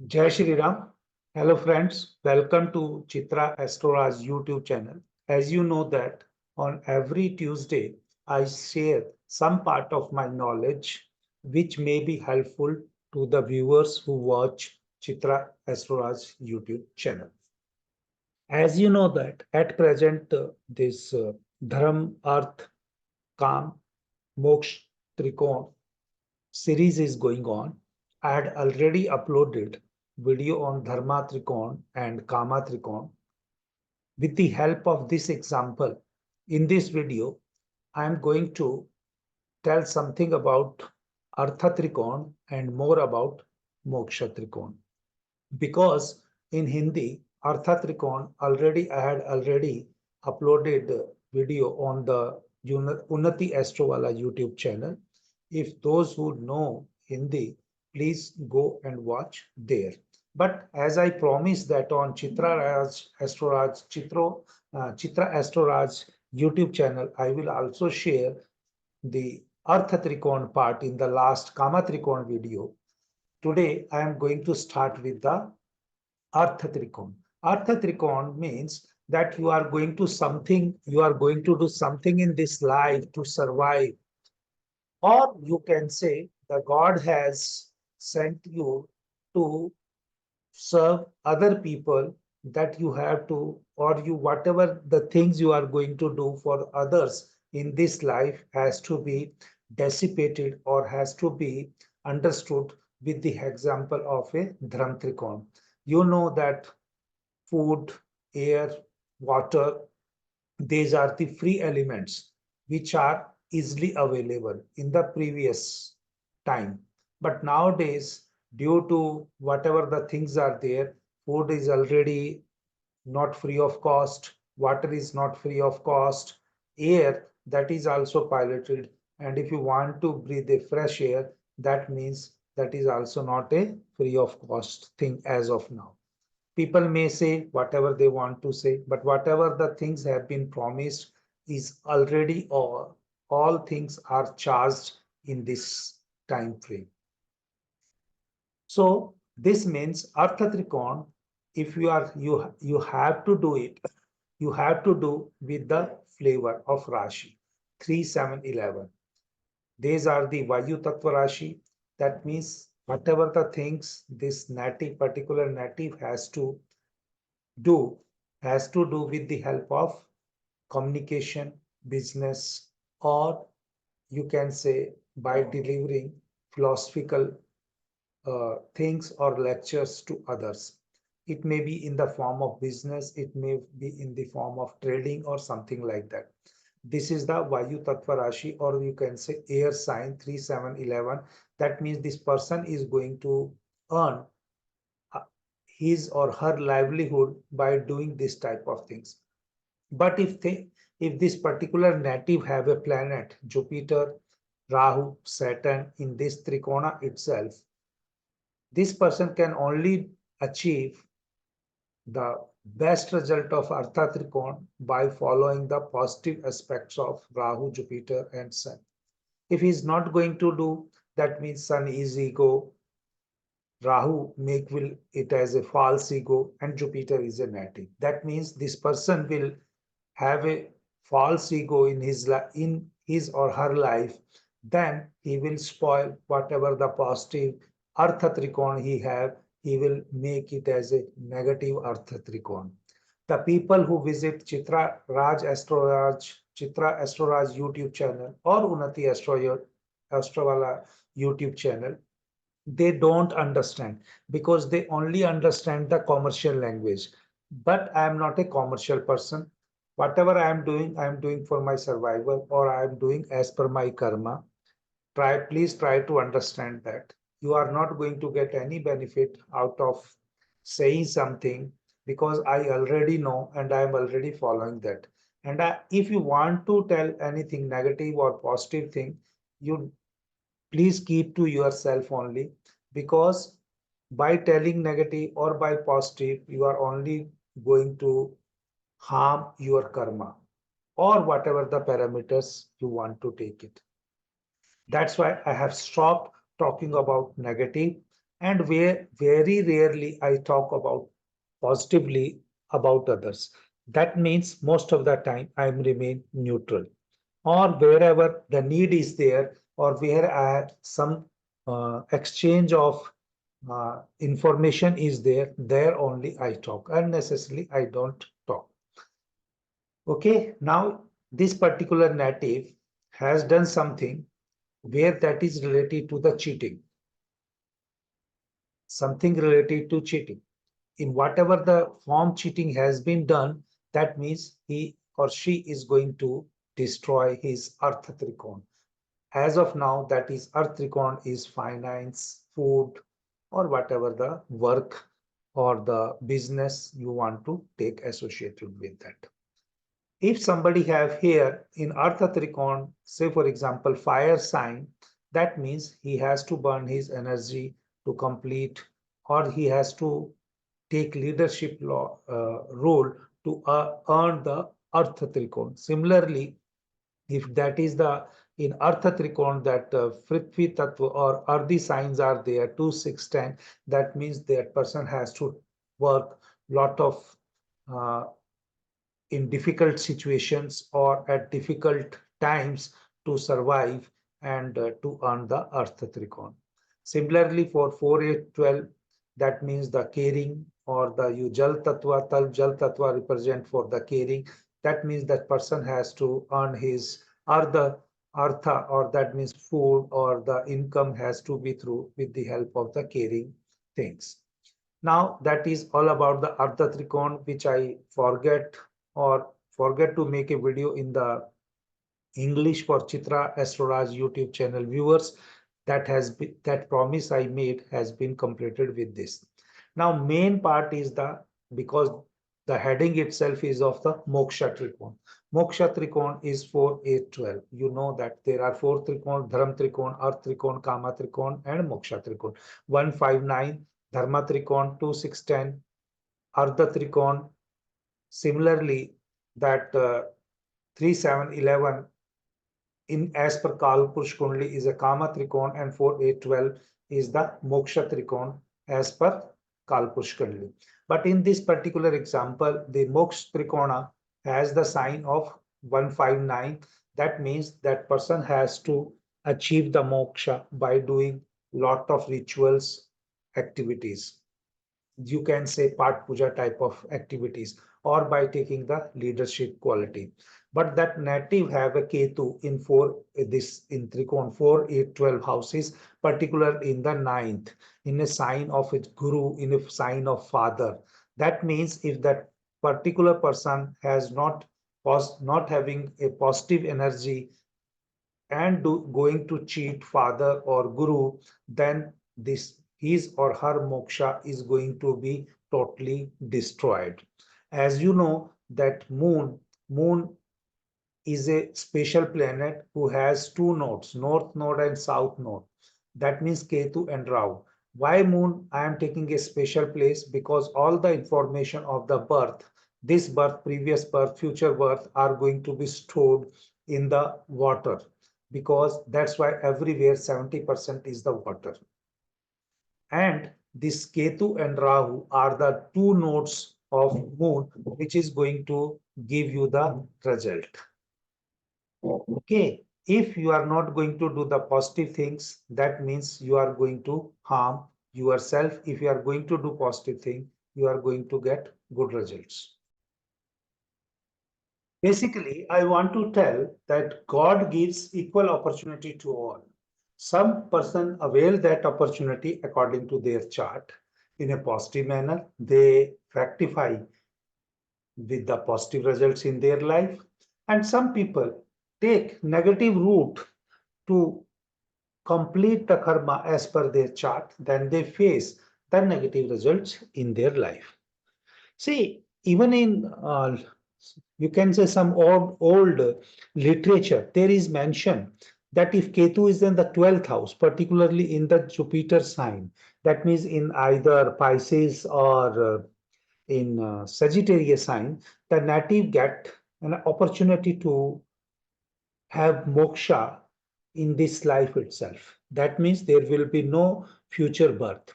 Jai Shri Ram. Hello friends, welcome to Chitra Astroraj YouTube channel. As you know that on every Tuesday, I share some part of my knowledge which may be helpful to the viewers who watch Chitra Astroraj YouTube channel. As you know that at present this Dharam, Arth, Kam, Moksha, Trikona series is going on. I had already uploaded video on Dharma Trikon and Kama Trikon. With the help of this example, in this video, I am going to tell something about Artha Trikon and more about Moksha Trikon. Because in Hindi, Artha Trikon I had already uploaded video on the Unnati Astrawala YouTube channel. If those who know Hindi, please go and watch there. But as I promised that on Chitra Astroraj YouTube channel, I will also share the Artha Trikon part in the last Kama Trikon video. Today, I am going to start with the Artha Trikon. Artha Trikon means that you are going to do something in this life to survive. Or you can say the God has sent you to serve other people that you have to, or you, whatever the things you are going to do for others in this life has to be dissipated or has to be understood with the example of a Dhram Trikon. You know that food, air, water, these are the free elements which are easily available in the previous time. But nowadays, due to whatever the things are there, food is already not free of cost, water is not free of cost, air that is also piloted. And if you want to breathe a fresh air, that means that is also not a free of cost thing as of now. People may say whatever they want to say, but whatever the things have been promised is already all things are charged in this time frame. So this means Artha Trikon, if you have to do it, you have to do with the flavor of Rashi 3, 7, 11. These are the Vayu Tattva Rashi. That means whatever the things this native, particular native do has to do with the help of communication, business, or you can say by delivering philosophical things or lectures to others. It may be in the form of business, it may be in the form of trading or something like that. This is the Vayu Tattva Rashi, or you can say air sign 3, 7, 11. That means this person is going to earn his or her livelihood by doing this type of things. But if this particular native have a planet, Jupiter, Rahu, Saturn in this Trikona itself, this person can only achieve the best result of Artha Trikona by following the positive aspects of Rahu, Jupiter, and Sun. If he is not going to do, that means Sun is ego, Rahu make will it as a false ego, and Jupiter is a native. That means this person will have a false ego in his or her life. Then he will spoil whatever the positive Artha Trikon he have. He will make it as a negative Artha Trikon. The people who visit Chitra Astroraj YouTube channel or Unnati Astrawala YouTube channel, they don't understand because they only understand the commercial language. But I am not a commercial person. Whatever I am doing for my survival, or I am doing as per my karma. Please try to understand that you are not going to get any benefit out of saying something, because I already know and I am already following that. And if you want to tell anything negative or positive thing, you please keep to yourself only, because by telling negative or by positive, you are only going to harm your karma or whatever the parameters you want to take it. That's why I have stopped talking about negative and where very rarely I talk about positively about others. That means most of the time I remain neutral. Or wherever the need is there, or where I have some exchange of information is there, there only I talk. Unnecessarily, I don't talk. Okay, now this particular native has done something where that is related to the cheating, something related to cheating. In whatever the form cheating has been done, that means he or she is going to destroy his Artha Trikona. As of now, that is Earth Trikona is finance, food, or whatever the work or the business you want to take associated with that. If somebody have here in Artha Trikona, say for example, fire sign, that means he has to burn his energy to complete, or he has to take leadership role to earn the Artha Trikona. Similarly, if that is the in Artha Trikona that Prithvi Tattva or Earthy signs are there, 2, 6, 10, that means that person has to work lot of uh, in difficult situations or at difficult times to survive and to earn the Artha Trikona. Similarly, for 4, 8, 12, that means the caring or the you Jal Tattva, Tal Jal Tattva represent for the caring. That means that person has to earn his Artha, or that means food or the income has to be through with the help of the caring things. Now that is all about the Artha Trikona, which I forget to make a video in the English for Chitra Astroraj YouTube channel viewers. That promise I made has been completed with this. Now main part is because the heading itself is of the Moksha Trikona. Moksha Trikona is 4, 8, 12. You know that there are 4 Trikona: Dharam Trikona, Arth Trikona, Kama Trikona, and Moksha Trikona. 1, 5, 9, Dharma Trikona, 2, 6, 10, Artha Trikona. Similarly, that 3, 7, 11 in as per Kalpurush Kundli is a Kama Trikona, and 4, 8, 12 is the Moksha Trikona as per Kalpurush Kundli. But in this particular example, the Moksha Trikona has the sign of 159. That means that person has to achieve the moksha by doing lot of rituals, activities. You can say part puja type of activities, or by taking the leadership quality. But that native have a Ketu in 4, this in Trikona 4, 8, 12 houses, particular in the ninth, in a sign of its guru, in a sign of father. That means if that particular person has not having a positive energy and going to cheat father or guru, then this his or her moksha is going to be totally destroyed. As you know that moon is a special planet who has 2 nodes, north node and south node. That means Ketu and Rahu. Why moon? I am taking a special place because all the information of the birth, this birth, previous birth, future birth are going to be stored in the water, because that's why everywhere 70% is the water. And this Ketu and Rahu are the 2 nodes of moon, which is going to give you the result. Okay, if you are not going to do the positive things, that means you are going to harm yourself. If you are going to do positive thing, you are going to get good results. Basically, I want to tell that God gives equal opportunity to all. Some person avail that opportunity according to their chart in a positive manner. They fructify with the positive results in their life. And some people take negative route to complete the karma as per their chart, then they face the negative results in their life. See, even in you can say some old literature, there is mention that if Ketu is in the 12th house, particularly in the Jupiter sign, that means in either Pisces or in Sagittarius sign, the native get an opportunity to have moksha in this life itself. That means there will be no future birth.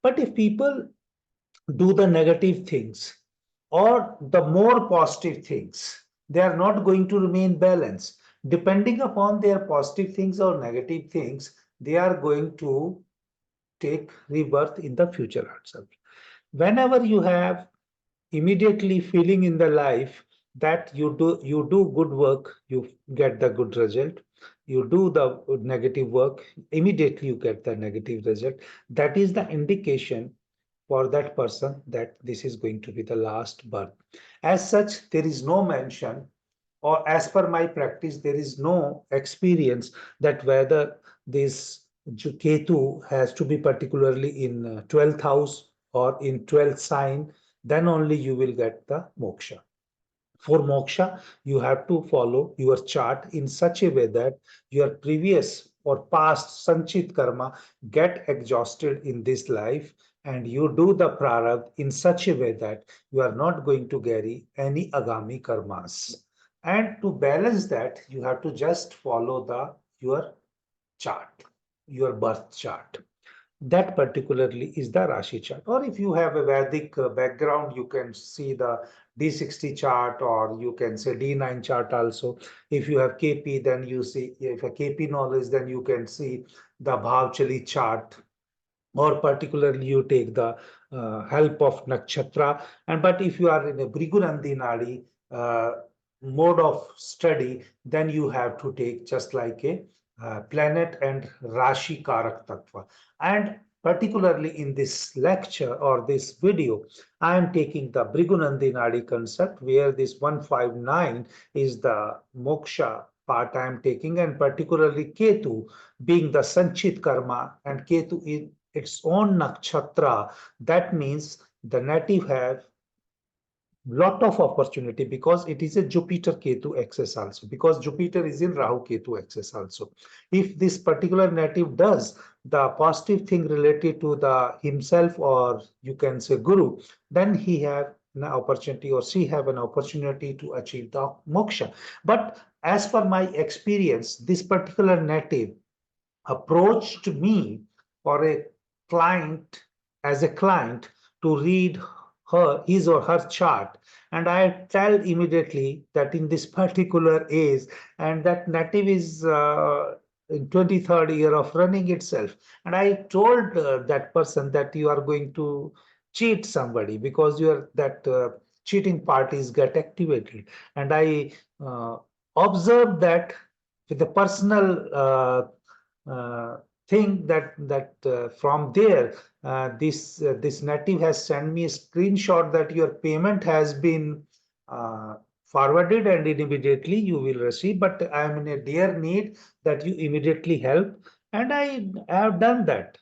But if people do the negative things or the more positive things, they are not going to remain balanced. Depending upon their positive things or negative things, they are going to take rebirth in the future itself. Whenever you have immediately feeling in the life that you do good work, you get the good result. You do the negative work, immediately you get the negative result. That is the indication for that person that this is going to be the last birth. As such, there is no mention, or as per my practice, there is no experience that whether this Ketu has to be particularly in 12th house or in 12th sign, then only you will get the moksha. For moksha, you have to follow your chart in such a way that your previous or past sanchit karma get exhausted in this life, and you do the prarabdha in such a way that you are not going to carry any agami karmas. And to balance that, you have to just follow the your chart, your birth chart. That particularly is the Rashi chart. Or if you have a Vedic background, you can see the D60 chart, or you can say D9 chart also. If you have KP, then you see, if a KP knowledge, then you can see the Bhavchali chart, or particularly you take the help of nakshatra. And but if you are in a Bhrigunandi Nadi mode of study, then you have to take just like a planet and Rashi Karak Tattva. And particularly in this lecture or this video, I am taking the Bhrigunandi Nadi concept, where this 159 is the moksha part I am taking, and particularly Ketu being the Sanchit Karma, and Ketu in its own nakshatra. That means the native have lot of opportunity, because it is a Jupiter Ketu axis also, because Jupiter is in Rahu Ketu axis also. If this particular native does the positive thing related to the himself, or you can say guru, then he have an opportunity, or she have an opportunity to achieve the moksha. But as per my experience, this particular native approached me for a client, as a client, to read his or her chart, and I tell immediately that in this particular age, and that native is in 23rd year of running itself, and I told that person that you are going to cheat somebody, because your that cheating parties get activated. And I uh, observed that with the personal uh, thing, that from there, this native has sent me a screenshot that your payment has been uh, forwarded, and immediately you will receive, but I am in a dear need that you immediately help. And I have done that.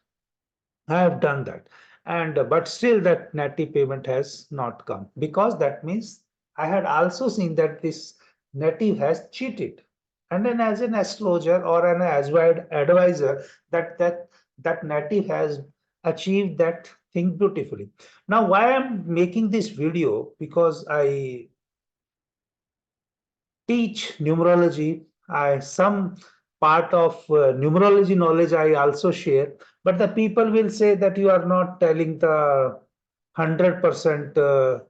I have done that. And but still that native payment has not come, because that means I had also seen that this native has cheated. And then as an astrologer or an advisor, that native has achieved that thing beautifully. Now, why I'm making this video? Because I teach numerology. I some part of numerology knowledge I also share, but the people will say that you are not telling the 100%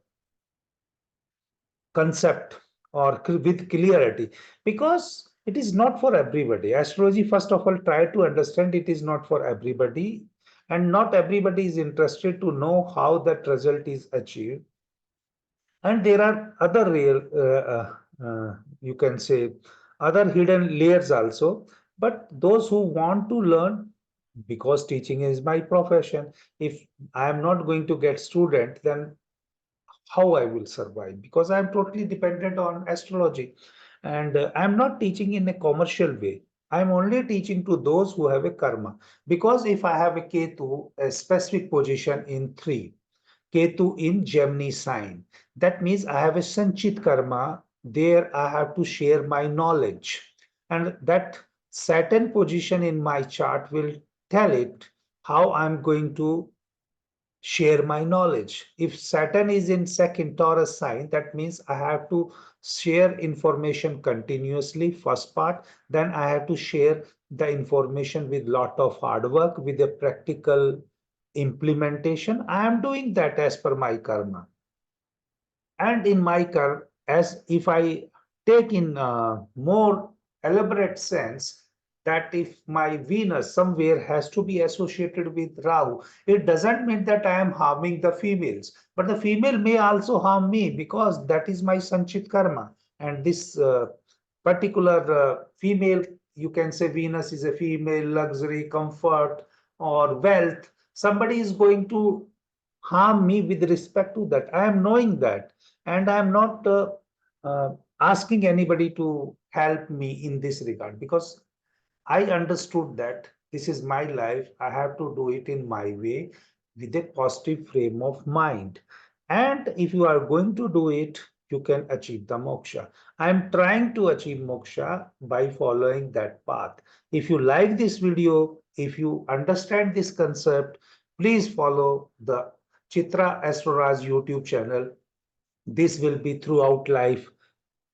concept or with clarity, because it is not for everybody. Astrology, first of all, try to understand it is not for everybody, and not everybody is interested to know how that result is achieved. And there are other real, you can say, other hidden layers also. But those who want to learn, because teaching is my profession, if I am not going to get student, then how I will survive? Because I am totally dependent on astrology, and I am not teaching in a commercial way. I am only teaching to those who have a karma. Because if I have a Ketu, a specific position in 3, Ketu in Gemini sign. That means I have a Sanchit karma. There I have to share my knowledge. And that Saturn position in my chart will tell it how I'm going to share my knowledge. If Saturn is in second Taurus sign, that means I have to share information continuously, first part. Then I have to share the information with lot of hard work, with a practical implementation, I am doing that as per my karma. And in my karma, as if I take in more elaborate sense, that if my Venus somewhere has to be associated with Rahu, it doesn't mean that I am harming the females, but the female may also harm me because that is my Sanchit karma. And this particular female, you can say Venus is a female, luxury, comfort, or wealth. Somebody is going to harm me with respect to that. I am knowing that, and I am not uh, asking anybody to help me in this regard because I understood that this is my life. I have to do it in my way with a positive frame of mind. And if you are going to do it, you can achieve the moksha. I am trying to achieve moksha by following that path. If you like this video, if you understand this concept, please follow the Chitra Astroraj YouTube channel. This will be throughout life,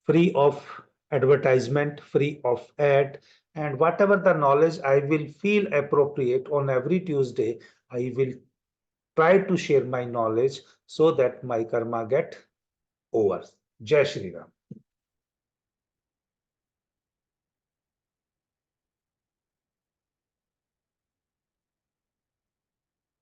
free of advertisement, free of ad, and whatever the knowledge I will feel appropriate on every Tuesday, I will try to share my knowledge so that my karma get over. Jai Shri Ram.